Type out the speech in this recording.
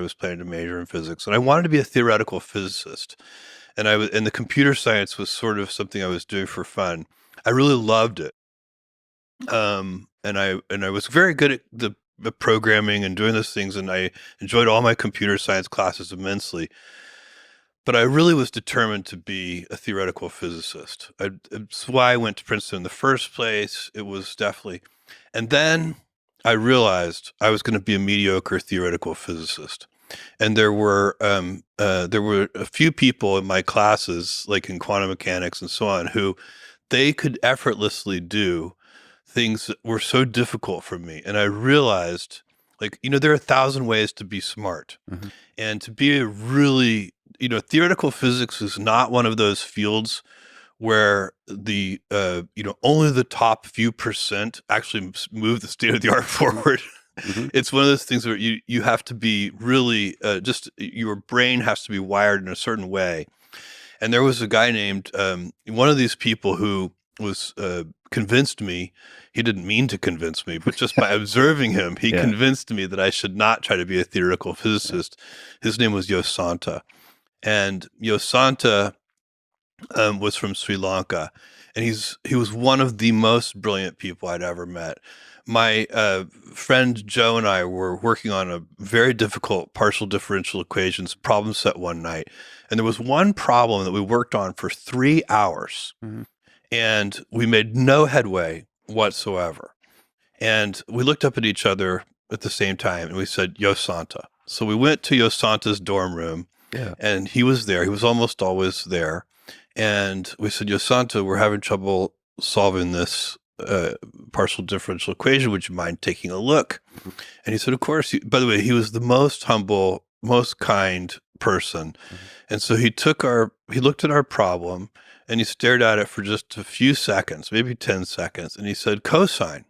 was planning to major in physics, and I wanted to be a theoretical physicist. And the computer science was sort of something I was doing for fun. I really loved it. And I was very good at the programming and doing those things, and I enjoyed all my computer science classes immensely. But I really was determined to be a theoretical physicist. It's why I went to Princeton in the first place. It was definitely, and then I realized I was going to be a mediocre theoretical physicist. And there were a few people in my classes, like in quantum mechanics and so on, who they could effortlessly do things that were so difficult for me. And I realized, like, there are 1,000 ways to be smart. Mm-hmm. And to be a really, theoretical physics is not one of those fields where only the top few percent actually move the state of the art forward. Mm-hmm. It's one of those things where you have to be really, just your brain has to be wired in a certain way. And there was a guy named, one of these people who was convinced me. He didn't mean to convince me, but just by observing him, he convinced me that I should not try to be a theoretical physicist. His name was Yosanta. And Yosanta was from Sri Lanka. And he was one of the most brilliant people I'd ever met. My friend Joe and I were working on a very difficult partial differential equations problem set one night. And there was one problem that we worked on for 3 hours. Mm-hmm. And we made no headway whatsoever. And we looked up at each other at the same time and we said, Yosanta. So we went to Yosanta's dorm room and he was there. He was almost always there. And we said, Yosanta, we're having trouble solving this partial differential equation. Would you mind taking a look? Mm-hmm. And he said, of course. By the way, he was the most humble, most kind person. Mm-hmm. And so he looked at our problem and he stared at it for just a few seconds, maybe 10 seconds. And he said, cosine.